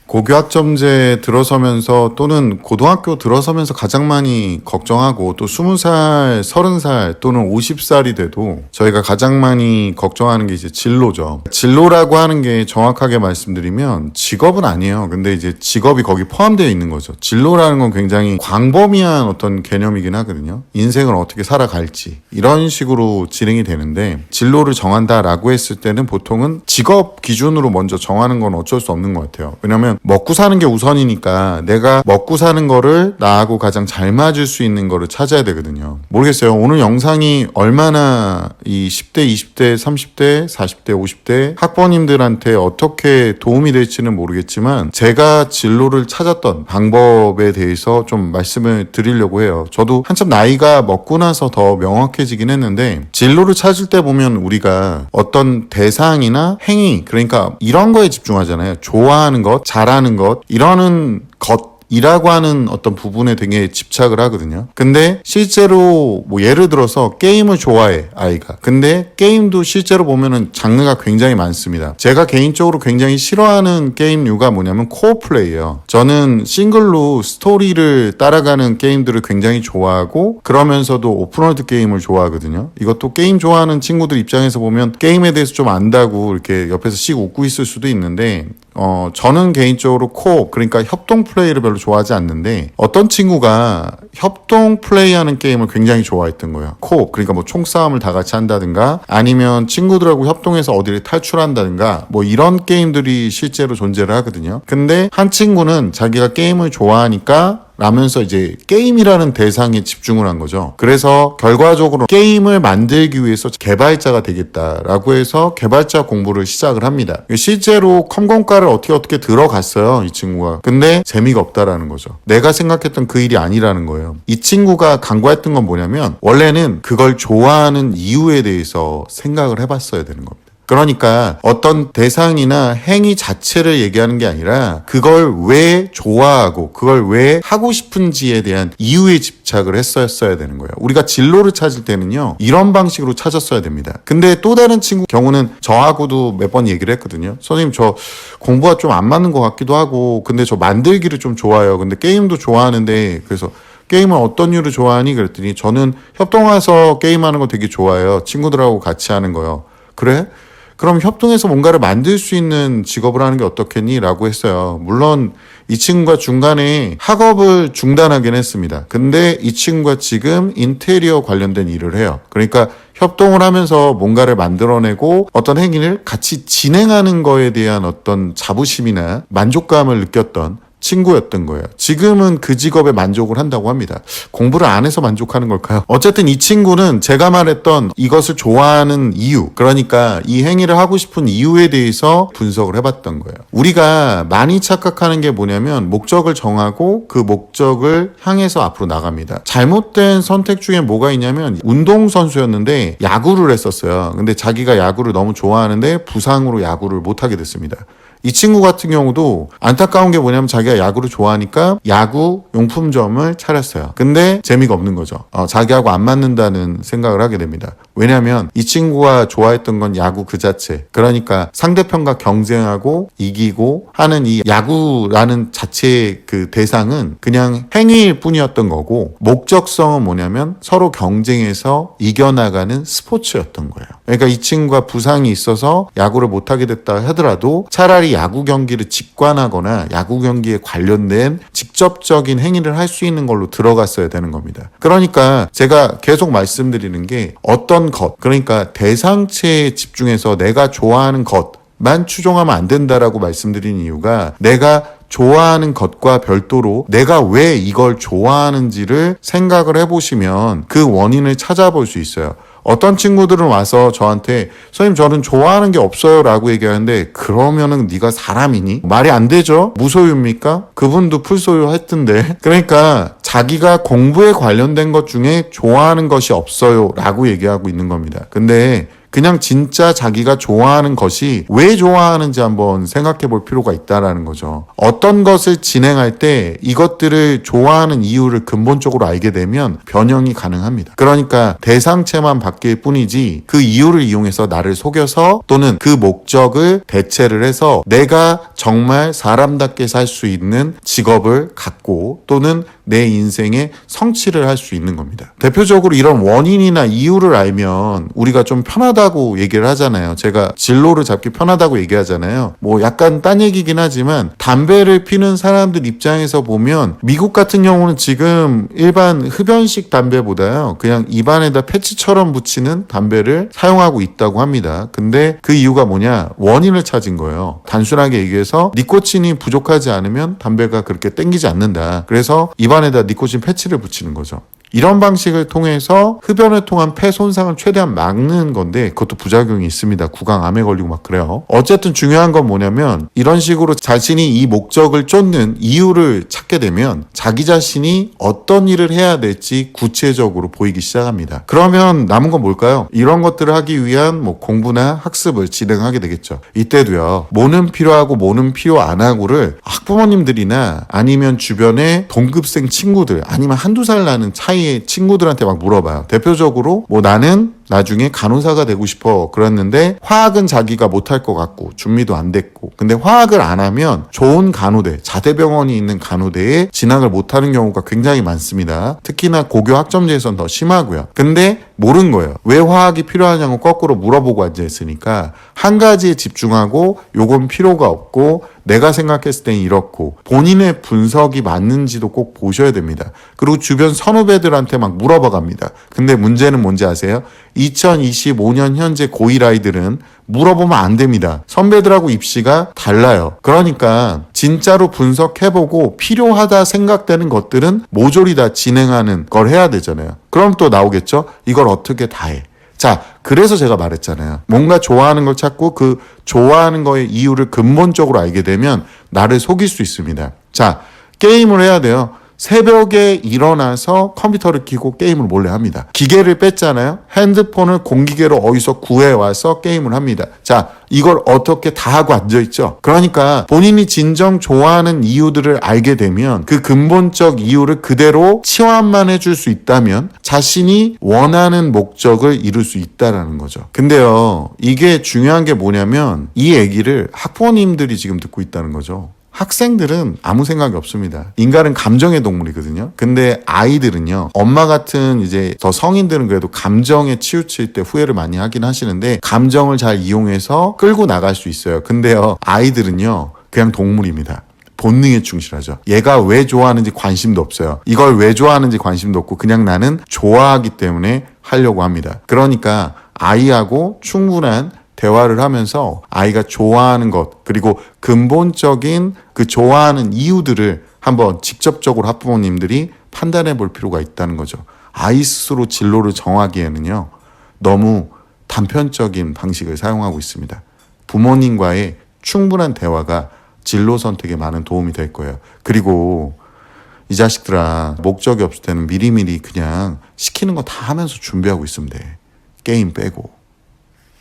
고교학점제 들어서면서 또는 고등학교 들어서면서 가장 많이 걱정하고 또 20살, 30살 또는 50살이 돼도 저희가 가장 많이 걱정하는 게 이제 진로죠. 진로라고 하는 게 정확하게 말씀드리면 직업은 아니에요. 근데 이제 직업이 거기 포함되어 있는 거죠. 진로라는 건 굉장히 광범위한 어떤 개념이긴 하거든요. 인생을 어떻게 살아갈지 이런 식으로 진행이 되는데 진로를 정한다라고 했을 때는 보통은 직업 기준으로 먼저 정하는 건 어쩔 수 없는 것 같아요. 왜냐면 먹고 사는 게 우선이니까 내가 먹고 사는 거를 나하고 가장 잘 맞을 수 있는 거를 찾아야 되거든요. 모르겠어요. 오늘 영상이 얼마나 이 10대, 20대, 30대, 40대, 50대 학부모님들한테 어떻게 도움이 될지는 모르겠지만 제가 진로를 찾았던 방법에 대해서 좀 말씀을 드리려고 해요. 저도 한참 나이가 먹고 나서 더 명확해지긴 했는데 진로를 찾을 때 보면 우리가 어떤 대상이나 행위, 그러니까 이런 거에 집중하잖아요. 좋아하는 것, 잘하는 것, 이러는 것이라고 하는 어떤 부분에 되게 집착을 하거든요. 근데 실제로 뭐 예를 들어서 게임을 좋아해, 아이가. 근데 게임도 실제로 보면은 장르가 굉장히 많습니다. 제가 개인적으로 굉장히 싫어하는 게임류가 뭐냐면 코어 플레이예요. 저는 싱글로 스토리를 따라가는 게임들을 굉장히 좋아하고 그러면서도 오픈월드 게임을 좋아하거든요. 이것도 게임 좋아하는 친구들 입장에서 보면 게임에 대해서 좀 안다고 이렇게 옆에서 씩 웃고 있을 수도 있는데 저는 개인적으로 코업, 그러니까 협동 플레이를 별로 좋아하지 않는데 어떤 친구가 협동 플레이하는 게임을 굉장히 좋아했던 거예요. 코업, 그러니까 뭐 총싸움을 다 같이 한다든가 아니면 친구들하고 협동해서 어디를 탈출한다든가 뭐 이런 게임들이 실제로 존재를 하거든요. 근데 한 친구는 자기가 게임을 좋아하니까 라면서 이제 게임이라는 대상에 집중을 한 거죠. 그래서 결과적으로 게임을 만들기 위해서 개발자가 되겠다라고 해서 개발자 공부를 시작을 합니다. 실제로 컴공과를 어떻게 들어갔어요, 이 친구가. 근데 재미가 없다라는 거죠. 내가 생각했던 그 일이 아니라는 거예요. 이 친구가 간과했던 건 뭐냐면 원래는 그걸 좋아하는 이유에 대해서 생각을 해봤어야 되는 겁니다. 그러니까 어떤 대상이나 행위 자체를 얘기하는 게 아니라 그걸 왜 좋아하고 그걸 왜 하고 싶은지에 대한 이유에 집착을 했었어야 되는 거예요. 우리가 진로를 찾을 때는요, 이런 방식으로 찾았어야 됩니다. 근데 또 다른 친구 경우는 저하고도 몇 번 얘기를 했거든요. 선생님, 저 공부가 좀 안 맞는 것 같기도 하고 근데 저 만들기를 좀 좋아해요. 근데 게임도 좋아하는데 그래서 게임을 어떤 이유로 좋아하니? 그랬더니 저는 협동해서 게임하는 거 되게 좋아해요. 친구들하고 같이 하는 거요. 그래? 그럼 협동해서 뭔가를 만들 수 있는 직업을 하는 게 어떻겠니? 라고 했어요. 물론 이 친구가 중간에 학업을 중단하긴 했습니다. 근데 이 친구가 지금 인테리어 관련된 일을 해요. 그러니까 협동을 하면서 뭔가를 만들어내고 어떤 행위를 같이 진행하는 거에 대한 어떤 자부심이나 만족감을 느꼈던 친구였던 거예요. 지금은 그 직업에 만족을 한다고 합니다. 공부를 안 해서 만족하는 걸까요? 어쨌든 이 친구는 제가 말했던 이것을 좋아하는 이유, 그러니까 이 행위를 하고 싶은 이유에 대해서 분석을 해봤던 거예요. 우리가 많이 착각하는 게 뭐냐면 목적을 정하고 그 목적을 향해서 앞으로 나갑니다. 잘못된 선택 중에 뭐가 있냐면 운동선수였는데 야구를 했었어요. 근데 자기가 야구를 너무 좋아하는데 부상으로 야구를 못하게 됐습니다. 이 친구 같은 경우도 안타까운 게 뭐냐면 자기가 야구를 좋아하니까 야구 용품점을 차렸어요. 근데 재미가 없는 거죠. 자기하고 안 맞는다는 생각을 하게 됩니다. 왜냐하면 이 친구가 좋아했던 건 야구 그 자체. 그러니까 상대편과 경쟁하고 이기고 하는 이 야구라는 자체의 그 대상은 그냥 행위일 뿐이었던 거고 목적성은 뭐냐면 서로 경쟁해서 이겨나가는 스포츠였던 거예요. 그러니까 이 친구가 부상이 있어서 야구를 못하게 됐다 하더라도 차라리 야구 경기를 직관하거나 야구 경기에 관련된 직접적인 행위를 할 수 있는 걸로 들어갔어야 되는 겁니다. 그러니까 제가 계속 말씀드리는 게 어떤 것, 그러니까 대상체에 집중해서 내가 좋아하는 것만 추종하면 안 된다라고 말씀드린 이유가 내가 좋아하는 것과 별도로 내가 왜 이걸 좋아하는지를 생각을 해보시면 그 원인을 찾아볼 수 있어요. 어떤 친구들은 와서 저한테 선생님 저는 좋아하는 게 없어요 라고 얘기하는데 그러면은 네가 사람이니? 말이 안 되죠? 무소유입니까? 그분도 풀소유 했던데. 그러니까 자기가 공부에 관련된 것 중에 좋아하는 것이 없어요 라고 얘기하고 있는 겁니다. 근데 그냥 진짜 자기가 좋아하는 것이 왜 좋아하는지 한번 생각해 볼 필요가 있다라는 거죠. 어떤 것을 진행할 때 이것들을 좋아하는 이유를 근본적으로 알게 되면 변형이 가능합니다. 그러니까 대상체만 바뀔 뿐이지 그 이유를 이용해서 나를 속여서 또는 그 목적을 대체를 해서 내가 정말 사람답게 살 수 있는 직업을 갖고 또는 내 인생에 성취를 할 수 있는 겁니다. 대표적으로 이런 원인이나 이유를 알면 우리가 좀 편하다고 얘기를 하잖아요. 제가 진로를 잡기 편하다고 얘기하잖아요. 뭐 약간 딴 얘기긴 하지만 담배를 피는 사람들 입장에서 보면 미국 같은 경우는 지금 일반 흡연식 담배보다요 그냥 입안에다 패치처럼 붙이는 담배를 사용하고 있다고 합니다. 근데 그 이유가 뭐냐? 원인을 찾은 거예요. 단순하게 얘기해서 니코틴이 부족하지 않으면 담배가 그렇게 땡기지 않는다. 그래서 입안에다 니코틴 패치를 붙이는 거죠. 이런 방식을 통해서 흡연을 통한 폐 손상을 최대한 막는 건데 그것도 부작용이 있습니다. 구강암에 걸리고 막 그래요. 어쨌든 중요한 건 뭐냐면 이런 식으로 자신이 이 목적을 쫓는 이유를 찾게 되면 자기 자신이 어떤 일을 해야 될지 구체적으로 보이기 시작합니다. 그러면 남은 건 뭘까요? 이런 것들을 하기 위한 뭐 공부나 학습을 진행하게 되겠죠. 이때도요. 뭐는 필요하고 뭐는 필요 안 하고를 학부모님들이나 아니면 주변의 동급생 친구들 아니면 한두 살 나는 차이 친구들한테 막 물어봐요. 대표적으로 뭐 나는 나중에 간호사가 되고 싶어 그랬는데 화학은 자기가 못할 것 같고 준비도 안 됐고 근데 화학을 안 하면 좋은 간호대 자대병원이 있는 간호대에 진학을 못하는 경우가 굉장히 많습니다. 특히나 고교 학점제에서는 더 심하고요. 근데 모르는 거예요. 왜 화학이 필요하냐고 거꾸로 물어보고 앉아있으니까 한 가지에 집중하고 요건 필요가 없고 내가 생각했을 땐 이렇고 본인의 분석이 맞는지도 꼭 보셔야 됩니다. 그리고 주변 선후배들한테 막 물어봐 갑니다. 근데 문제는 뭔지 아세요? 2025년 현재 고1 아이들은 물어보면 안 됩니다. 선배들하고 입시가 달라요. 그러니까 진짜로 분석해보고 필요하다 생각되는 것들은 모조리 다 진행하는 걸 해야 되잖아요. 그럼 또 나오겠죠? 이걸 어떻게 다 해? 자, 그래서 제가 말했잖아요. 뭔가 좋아하는 걸 찾고 그 좋아하는 거의 이유를 근본적으로 알게 되면 나를 속일 수 있습니다. 자, 게임을 해야 돼요. 새벽에 일어나서 컴퓨터를 켜고 게임을 몰래 합니다. 기계를 뺐잖아요. 핸드폰을 공기계로 어디서 구해와서 게임을 합니다. 자, 이걸 어떻게 다 하고 앉아있죠? 그러니까 본인이 진정 좋아하는 이유들을 알게 되면 그 근본적 이유를 그대로 치환만 해줄 수 있다면 자신이 원하는 목적을 이룰 수 있다는 거죠. 근데요, 이게 중요한 게 뭐냐면 이 얘기를 학부모님들이 지금 듣고 있다는 거죠. 학생들은 아무 생각이 없습니다. 인간은 감정의 동물이거든요. 근데 아이들은요, 엄마 같은 이제 더 성인들은 그래도 감정에 치우칠 때 후회를 많이 하긴 하시는데 감정을 잘 이용해서 끌고 나갈 수 있어요. 근데요, 아이들은요, 그냥 동물입니다. 본능에 충실하죠. 얘가 왜 좋아하는지 관심도 없어요. 이걸 왜 좋아하는지 관심도 없고 그냥 나는 좋아하기 때문에 하려고 합니다. 그러니까 아이하고 충분한 대화를 하면서 아이가 좋아하는 것 그리고 근본적인 그 좋아하는 이유들을 한번 직접적으로 학부모님들이 판단해 볼 필요가 있다는 거죠. 아이 스스로 진로를 정하기에는요. 너무 단편적인 방식을 사용하고 있습니다. 부모님과의 충분한 대화가 진로 선택에 많은 도움이 될 거예요. 그리고 이 자식들아 목적이 없을 때는 미리미리 그냥 시키는 거 다 하면서 준비하고 있으면 돼. 게임 빼고.